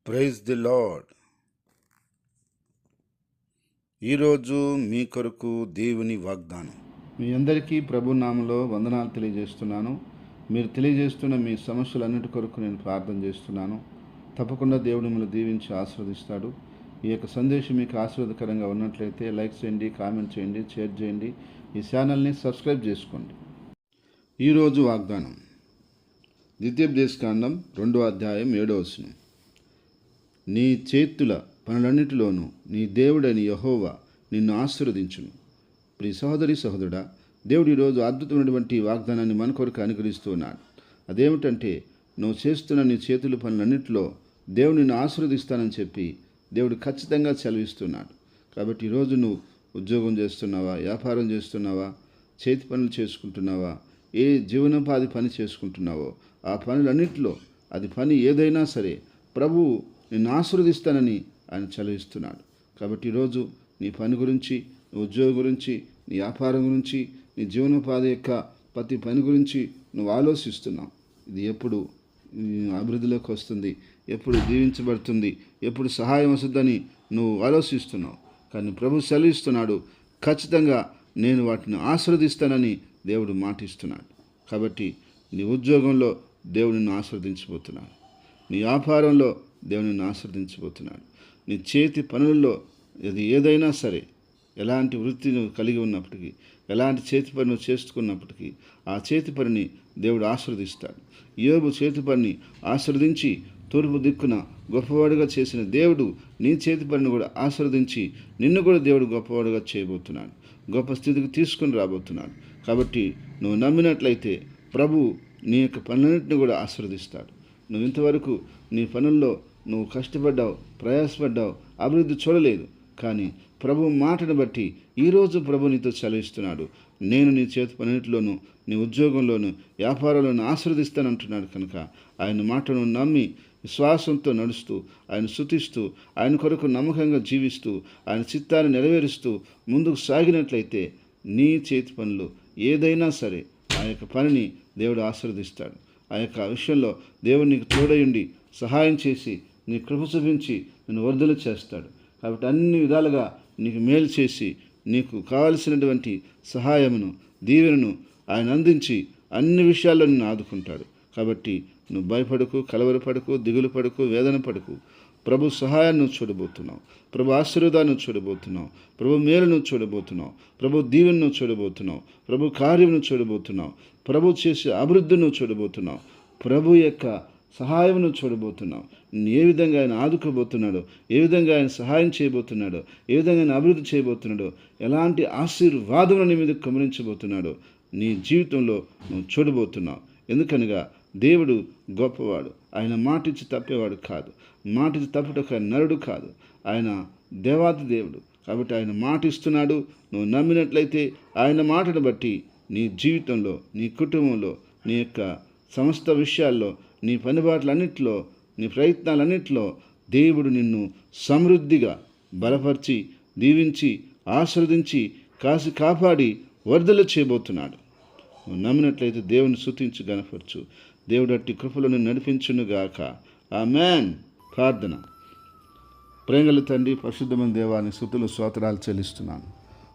Praise the lord. ఈరోజు మీ కొరకు దేవుని వాగ్దానం. మీ అందరికీ ప్రభు నామములో వందనాలు తెలియజేస్తున్నాను. మీరు తెలియజేస్తున్న మీ సమస్యలన్నిటి కొరకు నేను ప్రార్థన చేస్తున్నాను. తప్పకుండా దేవుడు మిమ్మల్ని దీవించి ఆశీర్వదిస్తాడు. ఈ యొక్క సందేశం మీకు ఆశీర్వాదకరంగా ఉన్నట్లయితే లైక్ చేయండి, కామెంట్ చేయండి, షేర్ చేయండి. ఈ ఛానల్ని సబ్స్క్రైబ్ చేసుకోండి. ఈరోజు వాగ్దానం ద్వితీయోపదేశకాండం 2వ అధ్యాయం 7వ వచనం. నీ చేతుల పనులన్నిటిలోనూ నీ దేవుడైన యెహోవా నిన్ను ఆశీర్వదించును. ప్రియ సహోదరి సహోదరుడా, దేవుడు ఈరోజు అద్భుతమైనటువంటి వాగ్దానాన్ని మన కొరకు అనుగ్రహిస్తూ ఉన్నాడు. అదేమిటంటే, నువ్వు చేస్తున్న నీ చేతుల పనులన్నింటిలో దేవుడు నిన్ను ఆశీర్వదిస్తానని చెప్పి దేవుడు ఖచ్చితంగా సెలవిస్తున్నాడు. కాబట్టి ఈరోజు నువ్వు ఉద్యోగం చేస్తున్నావా, వ్యాపారం చేస్తున్నావా, చేతి పనులు చేసుకుంటున్నావా, ఏ జీవనోపాధి పని చేసుకుంటున్నావో ఆ పనులన్నింటిలో అది పని ఏదైనా సరే ప్రభువు నిన్ను ఆశీర్వదిస్తానని ఆయన సెలవిస్తున్నాడు. కాబట్టి ఈరోజు నీ పని గురించి, నీ ఉద్యోగం గురించి, నీ వ్యాపారం గురించి, నీ జీవనోపాధి యొక్క ప్రతి పని గురించి నువ్వు ఆలోచిస్తున్నావు. ఇది ఎప్పుడు అభివృద్ధిలోకి వస్తుంది, ఎప్పుడు దీవించబడుతుంది, ఎప్పుడు సహాయం వస్తుందని నువ్వు ఆలోచిస్తున్నావు. కానీ ప్రభు సెలవిస్తున్నాడు, ఖచ్చితంగా నేను వాటిని ఆశీర్వదిస్తానని దేవుడు మాటిస్తున్నాడు. కాబట్టి నీ ఉద్యోగంలో దేవుడు నిన్ను ఆశీర్వదించబోతున్నాడు. నీ వ్యాపారంలో దేవుడు నిన్ను ఆశీర్వదించబోతున్నాడు. నీ చేతి పనుల్లో అది ఏదైనా సరే, ఎలాంటి వృత్తి నువ్వు కలిగి ఉన్నప్పటికీ, ఎలాంటి చేతి పని నువ్వు చేసుకున్నప్పటికీ ఆ చేతి పనిని దేవుడు ఆశీర్వదిస్తాడు. యోబు చేతి పనిని ఆశీర్వదించి తూర్పు దిక్కున గొప్పవాడుగా చేసిన దేవుడు నీ చేతి పనిని కూడా ఆశీర్వదించి నిన్ను కూడా దేవుడు గొప్పవాడుగా చేయబోతున్నాడు, గొప్ప స్థితికి తీసుకుని రాబోతున్నాడు. కాబట్టి నువ్వు నమ్మినట్లయితే ప్రభు నీ యొక్క పనులన్నింటినీ కూడా ఆశీర్వదిస్తాడు. నువ్వు ఇంతవరకు నీ పనుల్లో నువ్వు కష్టపడ్డావు, ప్రయాసపడ్డావు, అభివృద్ధి చూడలేదు. కానీ ప్రభు మాటను బట్టి ఈరోజు ప్రభు నీతో సెలవిస్తున్నాడు, నేను నీ చేతి పనులన్నింటిలోనూ, నీ ఉద్యోగంలోనూ, వ్యాపారంలోనూ ఆశీర్వదిస్తానంటున్నాడు. కనుక ఆయన మాటను నమ్మి విశ్వాసంతో నడుస్తూ, ఆయన స్తుతిస్తూ, ఆయన కొరకు నమ్మకంగా జీవిస్తూ, ఆయన చిత్తాన్ని నెరవేరుస్తూ ముందుకు సాగినట్లయితే నీ చేతి పనులు ఏదైనా సరే ఆ యొక్క పనిని దేవుడు ఆశీర్వదిస్తాడు. ఆ యొక్క విషయంలో దేవుడు నీకు తోడయుండి సహాయం చేసి నీ కృప చూపించి నిన్ను వర్ధలు చేస్తాడు. కాబట్టి అన్ని విధాలుగా నీకు మేలు చేసి నీకు కావలసినటువంటి సహాయమును, దీవెనను ఆయన అందించి అన్ని విషయాల్లో నిన్ను ఆదుకుంటాడు. కాబట్టి నువ్వు భయపడకు, కలవరపడకు, దిగులు పడకు, వేదన పడకు. ప్రభు సహాయాన్ని చూడబోతున్నావు, ప్రభు ఆశీర్వాదాన్ని చూడబోతున్నావు, ప్రభు మేలును చూడబోతున్నావు, ప్రభు దీవెనను చూడబోతున్నావు, ప్రభు కార్యమును చూడబోతున్నావు, ప్రభు చేసే అభివృద్ధిని చూడబోతున్నావు, ప్రభు యొక్క సహాయమును చూడబోతున్నావు. ఏ విధంగా ఆయన ఆదుకోబోతున్నాడో, ఏ విధంగా ఆయన సహాయం చేయబోతున్నాడో, ఏ విధంగా ఆయన అభివృద్ధి చేయబోతున్నాడో, ఎలాంటి ఆశీర్వాదమును నీ మీద కుమరించబోతున్నాడో నీ జీవితంలో నువ్వు చూడబోతున్నావు. ఎందుకనగా దేవుడు గొప్పవాడు, ఆయన మాటిచ్చి తప్పేవాడు కాదు, మాటిచ్చి తప్పుటొక నరుడు కాదు, ఆయన దేవాతి దేవుడు. కాబట్టి ఆయన మాటిస్తున్నాడు. నువ్వు నమ్మినట్లయితే ఆయన మాటను బట్టి నీ జీవితంలో, నీ కుటుంబంలో, నీ యొక్క సమస్త విషయాల్లో, నీ పనిబాట్లన్నింటిలో, నీ ప్రయత్నాలన్నింటిలో దేవుడు నిన్ను సమృద్ధిగా బలపరిచి, దీవించి, ఆశీర్వదించి, కాపాడి వర్ధలు చేయబోతున్నాడు. నువ్వు నమ్మినట్లయితే దేవుని స్తుతించి గణపరచు. దేవుడు అట్టి కృపలను నడిపించునుగాక. ఆమేన్. ప్రార్థన. ప్రేమగల తండ్రి, పరిశుద్ధమైన దేవాన్ని స్తుతులు స్తోత్రాలు చెల్లిస్తున్నాను.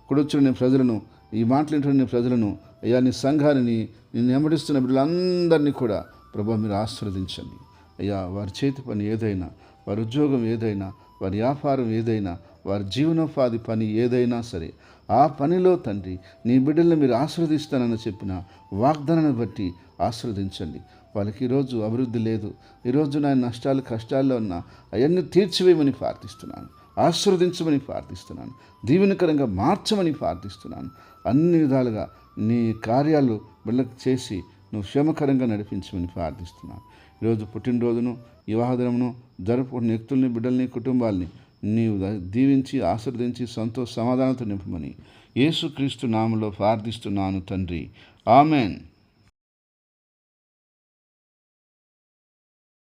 కూడొచ్చిన నీ ప్రజలను, ఈ మాట్లాడిన నీ ప్రజలను, అయ్యా నీ సంఘాన్ని, నిన్ను వెంబడిస్తున్న బిడ్డలందరినీ కూడా ప్రభు మీరు ఆశీర్వదించండి. అయ్యా వారి చేతి పని ఏదైనా, వారి ఉద్యోగం ఏదైనా, వారి వ్యాపారం ఏదైనా, వారి జీవనోపాధి పని ఏదైనా సరే ఆ పనిలో తండ్రి నీ బిడ్డలను మీరు ఆశీర్వదిస్తానని చెప్పిన వాగ్దానాన్ని బట్టి ఆశీర్వదించండి. వాళ్ళకి ఈరోజు అభివృద్ధి లేదు, ఈరోజు నా నష్టాలు కష్టాల్లో ఉన్న అవన్నీ తీర్చివేయమని ప్రార్థిస్తున్నాను, ఆశీర్వదించమని ప్రార్థిస్తున్నాను, దీవెనకరంగా మార్చమని ప్రార్థిస్తున్నాను. అన్ని విధాలుగా నీ కార్యాలు బిడ్డలకు చేసి నువ్వు క్షేమకరంగా నడిపించమని ప్రార్థిస్తున్నాను. ఈరోజు పుట్టినరోజును, వివాహ దినమును జరుపుకున్న వ్యక్తుల్ని, బిడ్డల్ని, కుటుంబాల్ని నీవు దీవించి, ఆశీర్వదించి, సమాధానంతో నింపమని యేసుక్రీస్తు నామములో ప్రార్థిస్తున్నాను తండ్రి. ఆమెన్.